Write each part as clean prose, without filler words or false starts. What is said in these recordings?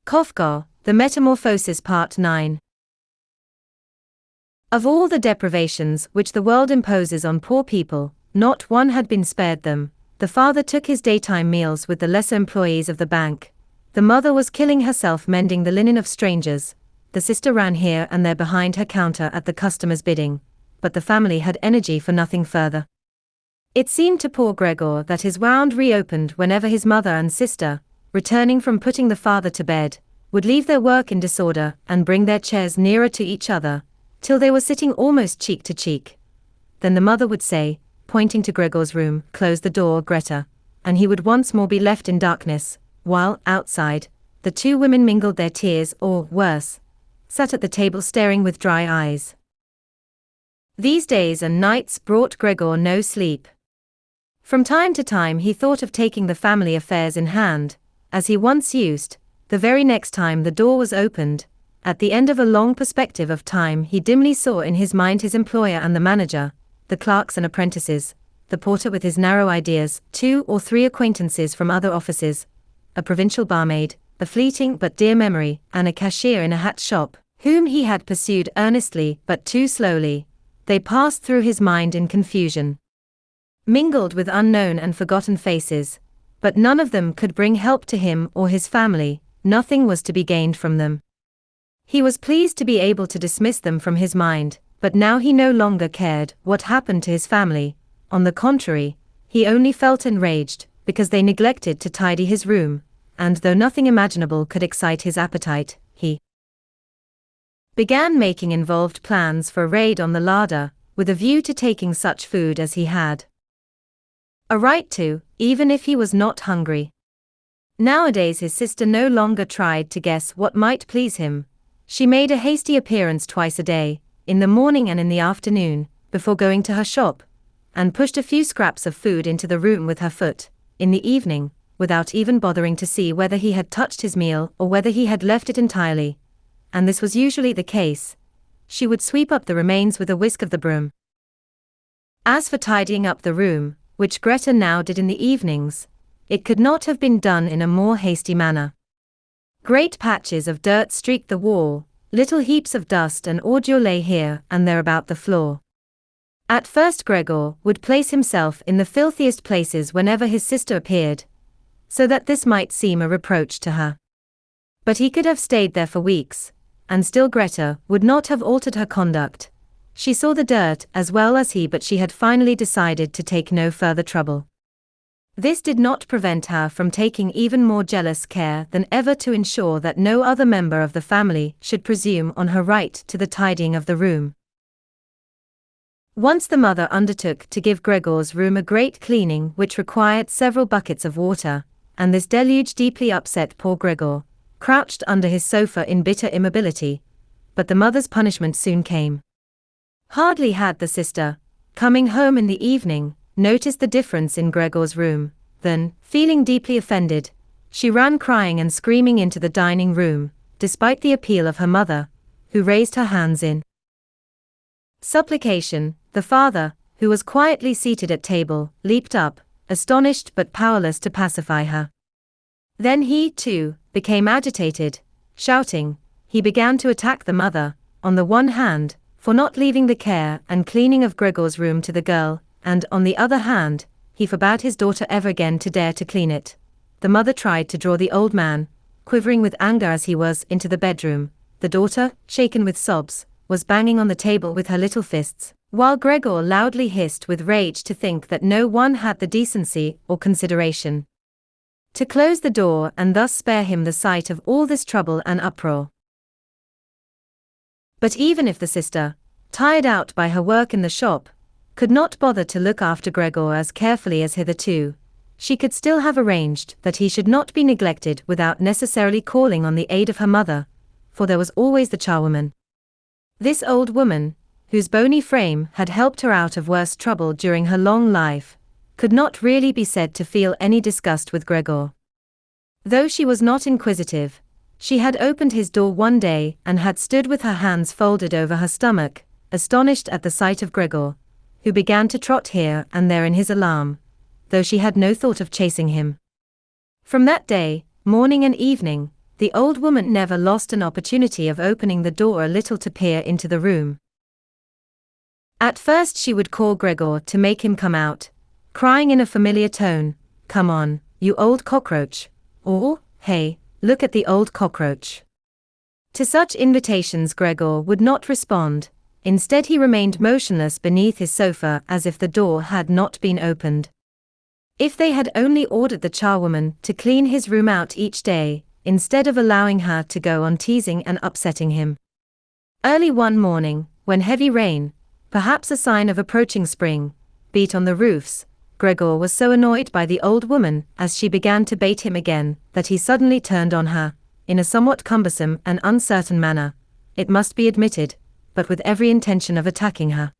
Kafka, The Metamorphosis Part 9. Of all the deprivations which the world imposes on poor people, not one had been spared them. The father took his daytime meals with the lesser employees of the bank. The mother was killing herself mending the linen of strangers. The sister ran here and there behind her counter at the customer's bidding. But the family had energy for nothing further. It seemed to poor Gregor that his wound reopened whenever his mother and sister, returning from putting the father to bed, would leave their work in disorder and bring their chairs nearer to each other, till they were sitting almost cheek to cheek. Then the mother would say, pointing to Gregor's room, "Close the door, Greta," and he would once more be left in darkness, while, outside, the two women mingled their tears or, worse, sat at the table staring with dry eyes. These days and nights brought Gregor no sleep. From time to time he thought of taking the family affairs in hand, as he once used. The very next time the door was opened, at the end of a long perspective of time, he dimly saw in his mind his employer and the manager, the clerks and apprentices, the porter with his narrow ideas, 2 or 3 acquaintances from other offices, a provincial barmaid, a fleeting but dear memory, and a cashier in a hat shop, whom he had pursued earnestly but too slowly. They passed through his mind in confusion, mingled with unknown and forgotten faces, but none of them could bring help to him or his family. Nothing was to be gained from them. He was pleased to be able to dismiss them from his mind, but now he no longer cared what happened to his family. On the contrary, he only felt enraged because they neglected to tidy his room, and though nothing imaginable could excite his appetite, he began making involved plans for a raid on the larder, with a view to taking such food as he had a right to, even if he was not hungry. Nowadays his sister no longer tried to guess what might please him. She made a hasty appearance twice a day, in the morning and in the afternoon, before going to her shop, and pushed a few scraps of food into the room with her foot, in the evening, without even bothering to see whether he had touched his meal or whether he had left it entirely. And this was usually the case. She would sweep up the remains with a whisk of the broom. As for tidying up the room, which Greta now did in the evenings, it could not have been done in a more hasty manner. Great patches of dirt streaked the wall, little heaps of dust and ordure lay here and there about the floor. At first Gregor would place himself in the filthiest places whenever his sister appeared, so that this might seem a reproach to her. But he could have stayed there for weeks, and still Greta would not have altered her conduct. She saw the dirt as well as he, but she had finally decided to take no further trouble. This did not prevent her from taking even more jealous care than ever to ensure that no other member of the family should presume on her right to the tidying of the room. Once the mother undertook to give Gregor's room a great cleaning which required several buckets of water, and this deluge deeply upset poor Gregor, crouched under his sofa in bitter immobility. But the mother's punishment soon came. Hardly had the sister, coming home in the evening, noticed the difference in Gregor's room, then, feeling deeply offended, she ran crying and screaming into the dining room, despite the appeal of her mother, who raised her hands in supplication. The father, who was quietly seated at table, leaped up, astonished but powerless to pacify her. Then he, too, became agitated. Shouting, he began to attack the mother, on the one hand, for not leaving the care and cleaning of Gregor's room to the girl, and on the other hand, he forbade his daughter ever again to dare to clean it. The mother tried to draw the old man, quivering with anger as he was, into the bedroom. The daughter, shaken with sobs, was banging on the table with her little fists, while Gregor loudly hissed with rage to think that no one had the decency or consideration to close the door and thus spare him the sight of all this trouble and uproar. But even if the sister, tired out by her work in the shop, could not bother to look after Gregor as carefully as hitherto, she could still have arranged that he should not be neglected without necessarily calling on the aid of her mother, for there was always the charwoman. This old woman, whose bony frame had helped her out of worse trouble during her long life, could not really be said to feel any disgust with Gregor. Though she was not inquisitive, she had opened his door one day and had stood with her hands folded over her stomach, astonished at the sight of Gregor, who began to trot here and there in his alarm, though she had no thought of chasing him. From that day, morning and evening, the old woman never lost an opportunity of opening the door a little to peer into the room. At first she would call Gregor to make him come out, crying in a familiar tone, "Come on, you old cockroach," or, "Hey, look at the old cockroach." To such invitations Gregor would not respond. Instead he remained motionless beneath his sofa as if the door had not been opened. If they had only ordered the charwoman to clean his room out each day, instead of allowing her to go on teasing and upsetting him. Early one morning, when heavy rain, perhaps a sign of approaching spring, beat on the roofs, Gregor was so annoyed by the old woman as she began to bait him again, that he suddenly turned on her, in a somewhat cumbersome and uncertain manner, it must be admitted, but with every intention of attacking her.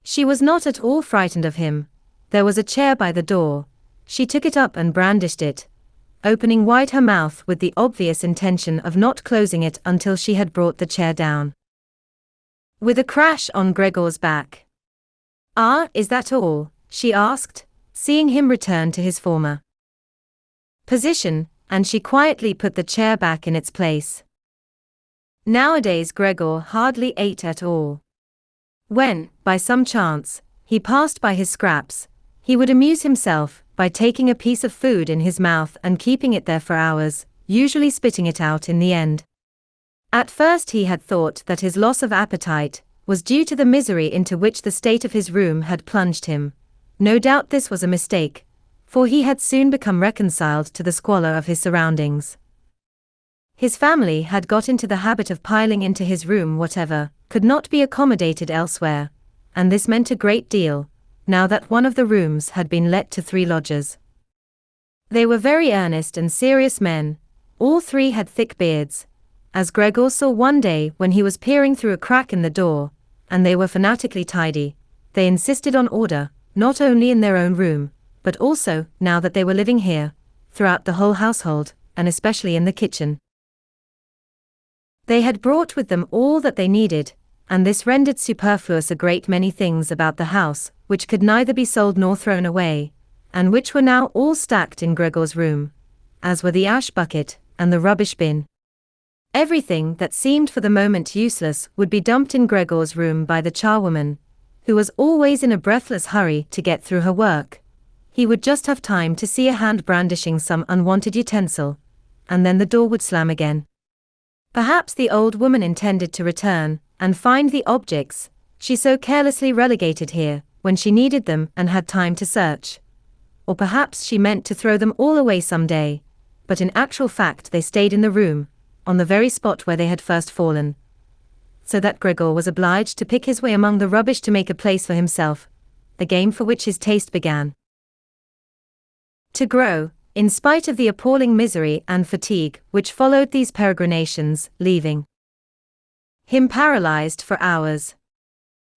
She was not at all frightened of him. There was a chair by the door. She took it up and brandished it, opening wide her mouth with the obvious intention of not closing it until she had brought the chair down with a crash on Gregor's back. "Ah, is that all?" she asked, seeing him return to his former position, and she quietly put the chair back in its place. Nowadays Gregor hardly ate at all. When, by some chance, he passed by his scraps, he would amuse himself by taking a piece of food in his mouth and keeping it there for hours, usually spitting it out in the end. At first he had thought that his loss of appetite was due to the misery into which the state of his room had plunged him. No doubt this was a mistake, for he had soon become reconciled to the squalor of his surroundings. His family had got into the habit of piling into his room whatever could not be accommodated elsewhere, and this meant a great deal, now that one of the rooms had been let to 3 lodgers. They were very earnest and serious men. All 3 had thick beards, as Gregor saw one day when he was peering through a crack in the door, and they were fanatically tidy. They insisted on order, not only in their own room, but also, now that they were living here, throughout the whole household, and especially in the kitchen. They had brought with them all that they needed, and this rendered superfluous a great many things about the house, which could neither be sold nor thrown away, and which were now all stacked in Gregor's room, as were the ash bucket and the rubbish bin. Everything that seemed for the moment useless would be dumped in Gregor's room by the charwoman, who was always in a breathless hurry to get through her work. He would just have time to see a hand brandishing some unwanted utensil, and then the door would slam again. Perhaps the old woman intended to return and find the objects she so carelessly relegated here when she needed them and had time to search. Or perhaps she meant to throw them all away someday, but in actual fact they stayed in the room, on the very spot where they had first fallen, so that Gregor was obliged to pick his way among the rubbish to make a place for himself, a game for which his taste began to grow, in spite of the appalling misery and fatigue which followed these peregrinations, leaving him paralyzed for hours.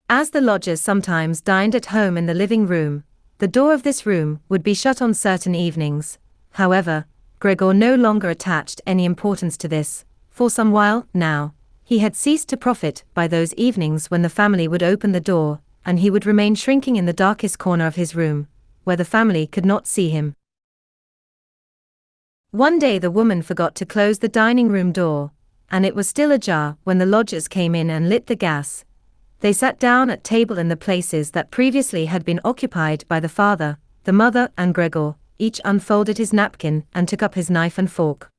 As the lodgers sometimes dined at home in the living room, the door of this room would be shut on certain evenings. However, Gregor no longer attached any importance to this. For some while, now, he had ceased to profit by those evenings when the family would open the door, and he would remain shrinking in the darkest corner of his room, where the family could not see him. One day the woman forgot to close the dining room door, and it was still ajar when the lodgers came in and lit the gas. They sat down at table in the places that previously had been occupied by the father, the mother, and Gregor. Each unfolded his napkin and took up his knife and fork.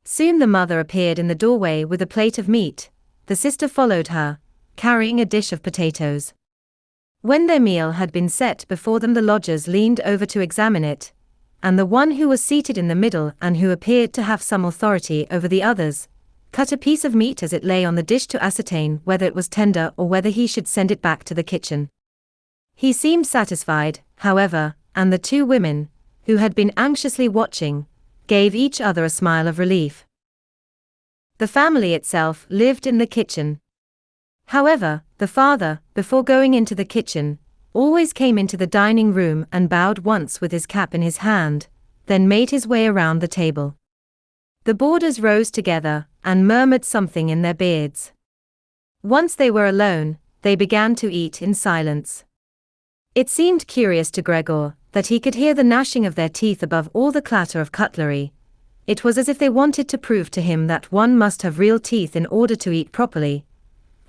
Soon the mother appeared in the doorway with a plate of meat. The sister followed her, carrying a dish of potatoes. When their meal had been set before them, the lodgers leaned over to examine it, and the one who was seated in the middle and who appeared to have some authority over the others, cut a piece of meat as it lay on the dish to ascertain whether it was tender or whether he should send it back to the kitchen. He seemed satisfied, however, and the 2 women, who had been anxiously watching, gave each other a smile of relief. The family itself lived in the kitchen. However, the father, before going into the kitchen, always came into the dining room and bowed once with his cap in his hand, then made his way around the table. The boarders rose together and murmured something in their beards. Once they were alone, they began to eat in silence. It seemed curious to Gregor that he could hear the gnashing of their teeth above all the clatter of cutlery, It was as if they wanted to prove to him that one must have real teeth in order to eat properly,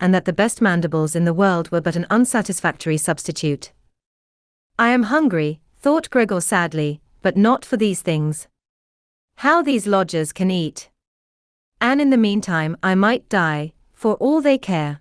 and that the best mandibles in the world were but an unsatisfactory substitute. I am hungry, thought Gregor sadly, but not for these things. How these lodgers can eat! And in the meantime I might die, for all they care.